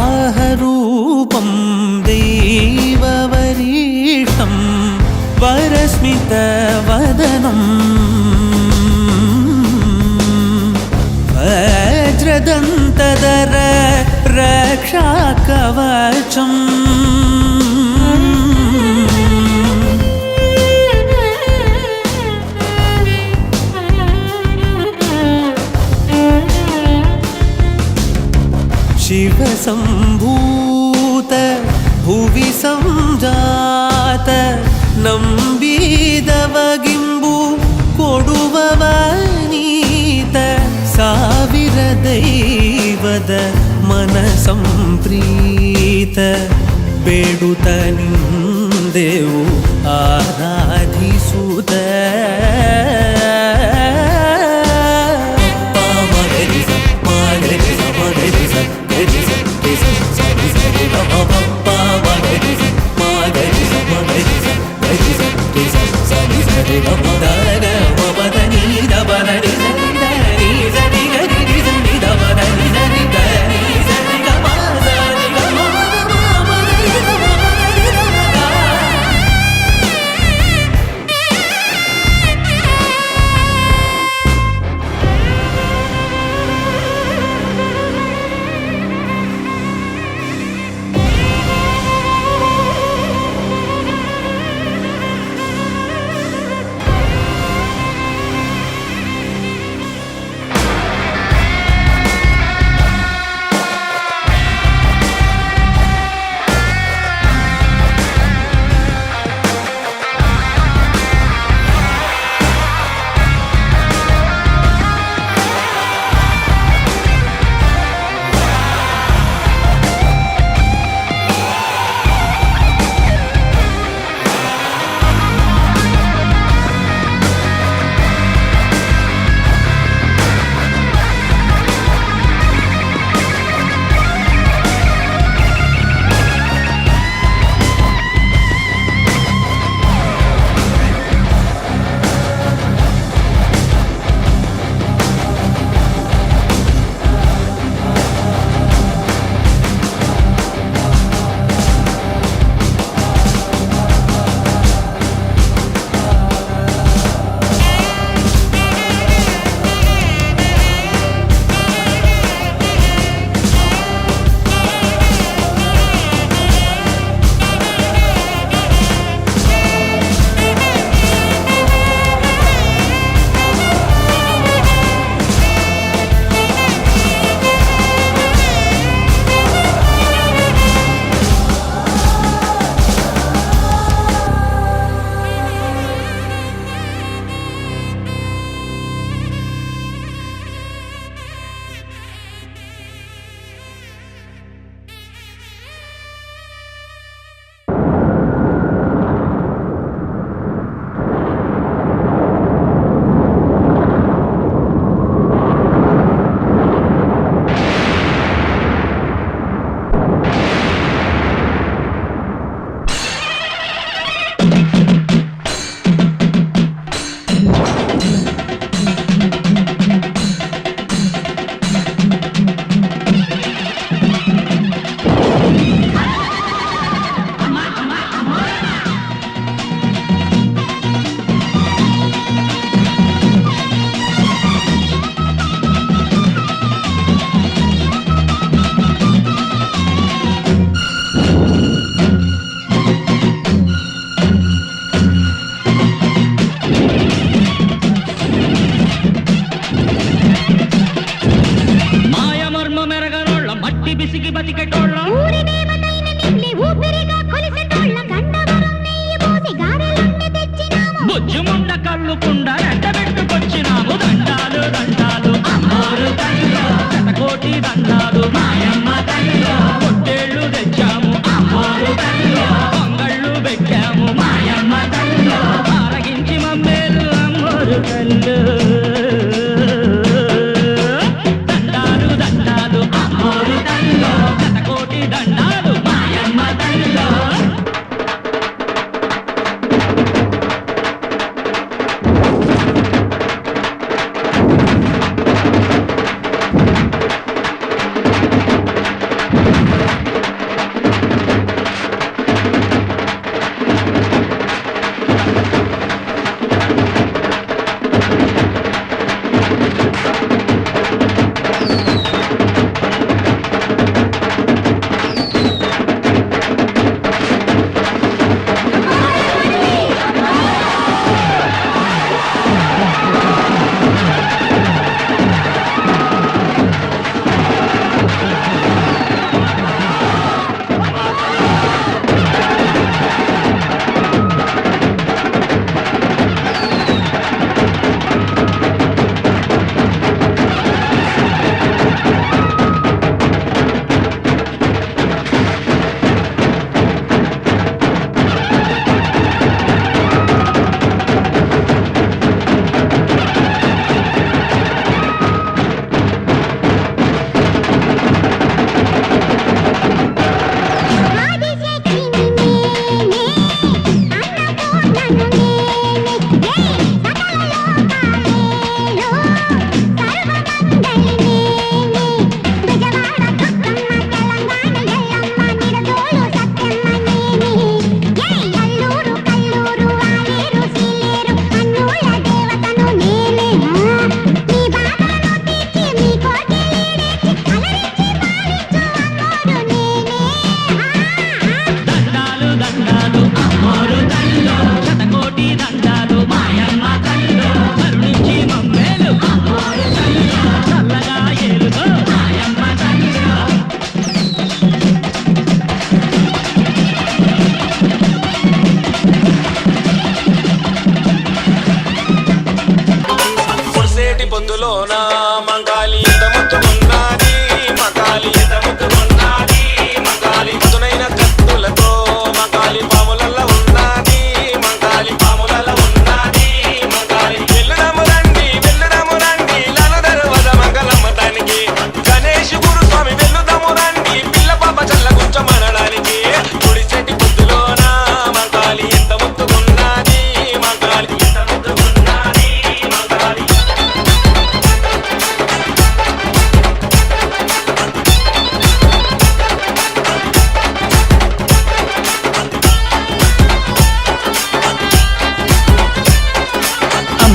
वराहरूपं दैववरीष्ठं वरस्मितवदनं वज्रदन्तधर रक्षाकवचम् शिवसम्भूत भुवि संजात नम्बिदवगिम्बु कोडुववनीत ಸಾವಿರ ದೈವದ ಮನಸಂಪ್ರೀತ ಬೇಡುತ್ತ ನಿಂದೆವು ಆರಾಧಿಸುತ್ತ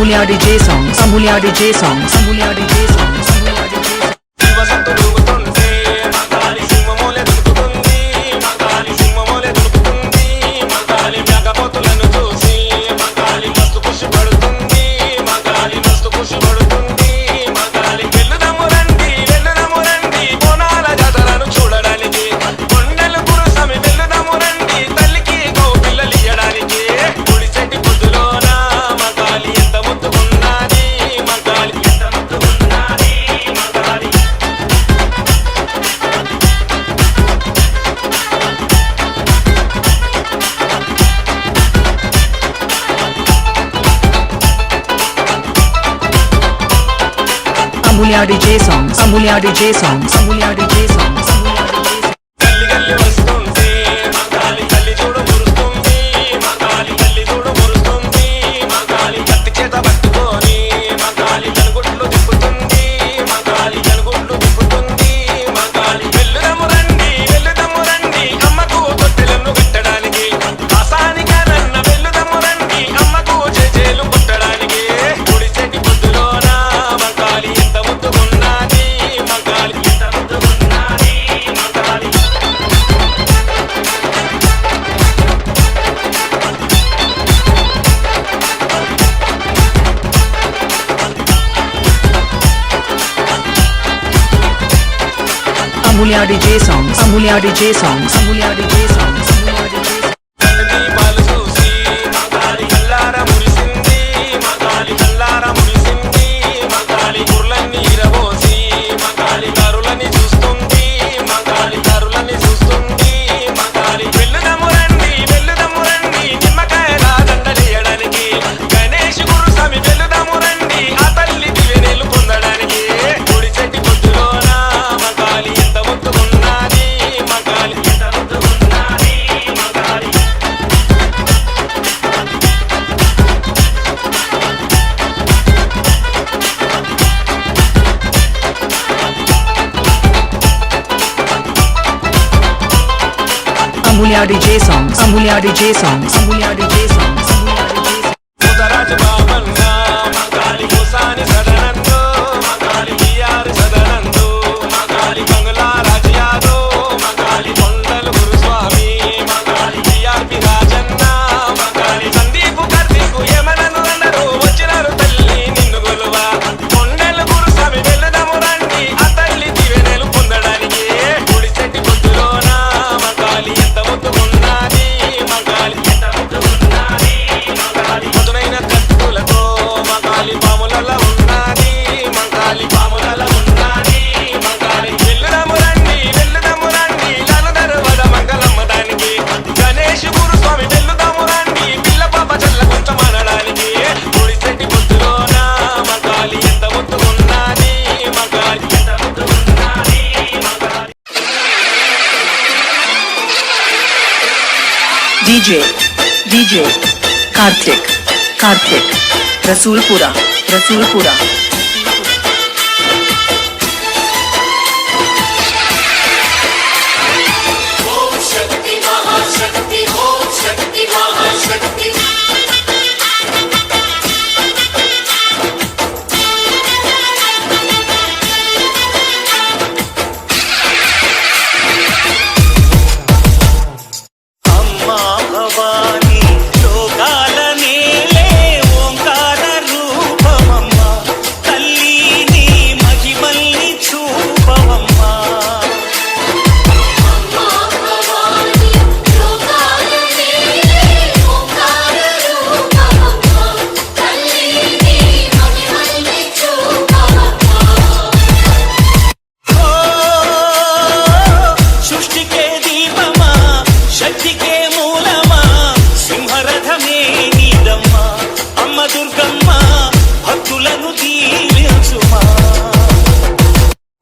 Amulya DJ songs, Amulya DJ songs, Amulya DJ songs, Amulya DJ songs. శివసంతు దూకుతుంటే మగాలి సింహమూలె దులుపుతుంది మగాలి సింహమూలె దులుపుతుంది మగాలి మేకపోతులను చూసి మగాలి మస్తు ఖుషి పడుతుంది మగాలి మస్తు ఖుషి పడుతుంది మగాలి వెళ్లుదము రండి బోనాల జాతరను చూడడానికి కొండలు కురుసమి వెళ్లుదము రండి తల్లికి గో పిల్లలు ఇయ్యడానికి గుడిసెట్టి పొద్దులోన మగాలి ఎంత ముద్దుకున్నది మగాలి ఎంత ముద్దుకున్నది మగాలి Amulya DJ songs, Amulya DJ songs, Amulya DJ songs, Amulya DJ songs. గల్లి గల్లి వస్తుంది మగాలి తల్లి చూడు మురుస్తుంది మగాలి తల్లి చూడు మురుస్తుంది మగాలి కత్తి చేత పట్టుకొని మగాలి కనుగుడ్లు తిప్పుతుంది మగాలి కనుగుడ్లు తిప్పుతుంది మగాలి వెళ్లుదము రండి అమ్మకు తొట్టెలను కట్టడానికి ఆసానిగా నన్న వెళ్లుదము రండి అమ్మకు చేజేలు కొట్టడానికి గుడిసెట్టి పొద్దులోన మగాలి ఎంత ముద్దుకున్నది మగాలి ఎంత ముద్దుకున్నది మగాలి Amulya DJ songs, Amulya DJ songs, Amulya DJ songs, Amulya DJ songs. దీపాలు చూసి మగాలి కల్లార మురిసింది మగాలి కల్లార మురిసింది మగాలి గుర్లన్నీ ఇరబోసి మగాలి దారులని చూస్తుంది మగాలి దారులని చూస్తుంది మగాలి వెళ్లుదము రండి నిమ్మకాయల దండలేయడానికి గణేష్ గురుస్వామి వెళ్లుదము రండి ఆ తల్లి దివ్యనేలు పొందడానికి గుడిసెట్టి పొద్దులోన మగాలి ఎంత ముద్దుకున్నది మగాలి ఎంత ముద్దుకున్నది మగాలి Amulya DJ songs, Amulya DJ songs, Amulya DJ songs, Amulya DJ songs. Mudaraju బాబన్న మగాలి ముసాని సదనందు మగాలి బియారు సదనందు మగాలి బంగ్లా రాజయాదో మగాలి కొండలు గురుస్వామి మగాలి బిఆర్పి రాజన్న మగాలి సందీపు కార్తీకు ఏమనను అన్నారు వచ్చినారు తల్లి నిన్ను గొలువ కొండలు గురుస్వామి వెళ్లదము రండి ఆ తల్లి దివెనెలు పొందడానికి గుడిసెట్టి పొద్దులోన మగాలి ఎంత ముద్దుకున్నది మగాలి ఎంత ముద్దుకున్నది మగాలి మధునైన కత్తులతో మగాలి పాములలో ఉన్నది మగాలి పాములలో ఉన్నది మగాలి వెళ్లుదము రండి లాలుదరు వద మంగళమ్మ దానికి గణేష్ గురుస్వామి వెళ్లుదము రండి పిల్ల పాప చల్ల కొంచెం అనడానికి గుడిసెట్టి పొద్దులోన మగాలి ఎంత ముద్దుకున్నది మగాలి ఎంత ముద్దుకున్నది మగాలి DJ Karthik Rasulpura ओम शक्ति महाशक्ति ओम शक्ति महाशक्ति అమ్మా భవాని లోకాల నేలే ఓంకార రూపమమ్మ తల్లి నీ మహిమల్ని చూపవమ్మా अम्मा भवानी लोकाल नेले ओंकार रूपमम्मा तल्ली नी महिमल्नि चूपवम्मा ఓ సృష్టికే దీపమా శక్తికే మూలమా సింహరథమే నీదమ్మా అమ్మ దుర్గమ్మ భక్తులను దీవించుమా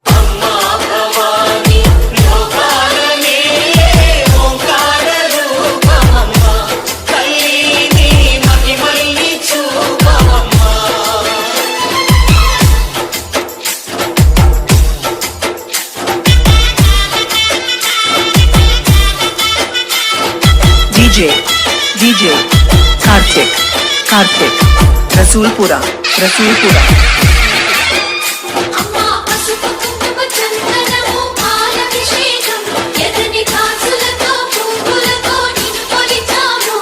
अम्मा भवानी लोकाल नेले ओंकार रूपमम्मा तल्ली नी महिमल्नि चूपवम्मा DJ Karthik Rasulpura, Rasulpura. అమ్మా పసుపు కుంకుమ చందనము పాలభిషేకం ఎర్రని కాసులతో పువ్వులతో నిన్ను కొలిచాము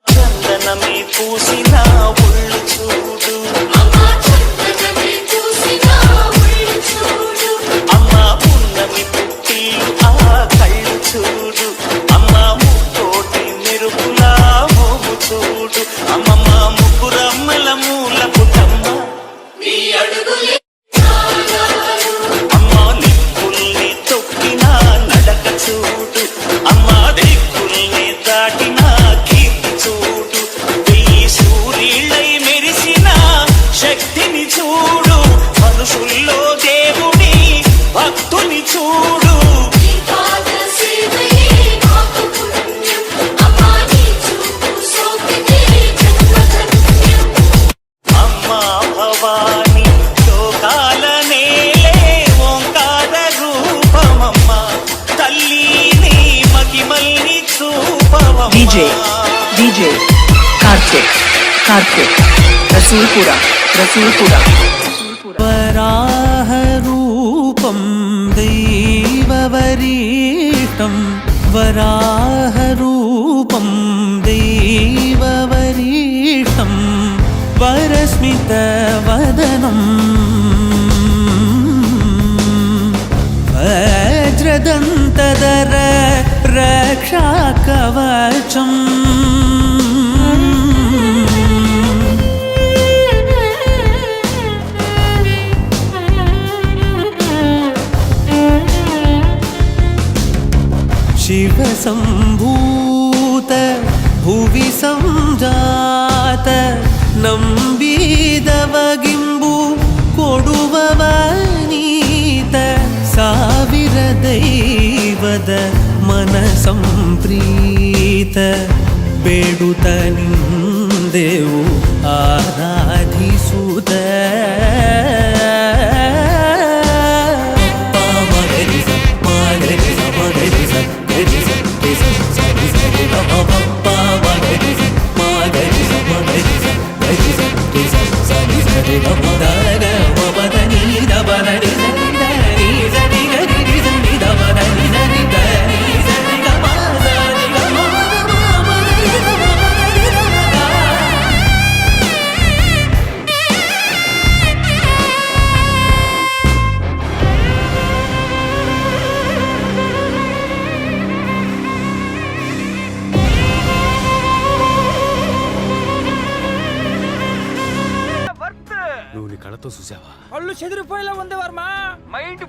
చందనమే పూసిన ఒళ్ళు చూడు అమ్మా చందనమే చూసిన ఒళ్ళు చూడు అమ్మ పున్నమి పుట్టిలు ఆ కళ్ళు చూడు అమ్మ ముక్కోటి మెరుపులా మోము చూడు అమ్మమ్మ ముగ్గురమ్మల మూల పుటమ్మ నీ అడుగులే సాగారు అమ్మ నిప్పుల్ని తొక్కిన నడక చూడు అమ్మ దిక్కుల్ని దాటిన కీర్తి చూడు వెయ్యి సూర్యులై మెరిసిన శక్తిని చూడు మనుషుల్లో దేవుని భక్తుని చూడు నీ పాద సేవయే మాకు పుణ్యం అమ్మా నీ చూపు సోకితే జన్మధన్యం అమ్మా భవాని లోకాల నేలే ఓంకార రూపమమ్మ తల్లిని మహిమల్ని చూపవమ్మ DJ, Karthik, Rasulpura, Rasulpura. वराहरूपं दैववरीष्टं वराहरूपं दैववरीष्टं वरस्मितवदनं वज्रदन्तधर रक्षाकवचम् शिवसम्भूत भुवि सञ्जात ನಂಬಿದವಗಿಂಬು ಕೊಡುವವನೀತ ಸಾವಿರ ದೈವದ ಮನ ಸಂಪ್ರೀತ ಬೇಡುತ್ತ ನಿಂದೆವು ಆರಾಧಿಸುತ್ತ నువ్వు నీ కళ్ళతో చూసావా కళ్ళు చెదిరిపోయేలా ఉంది వర్మ మైండ్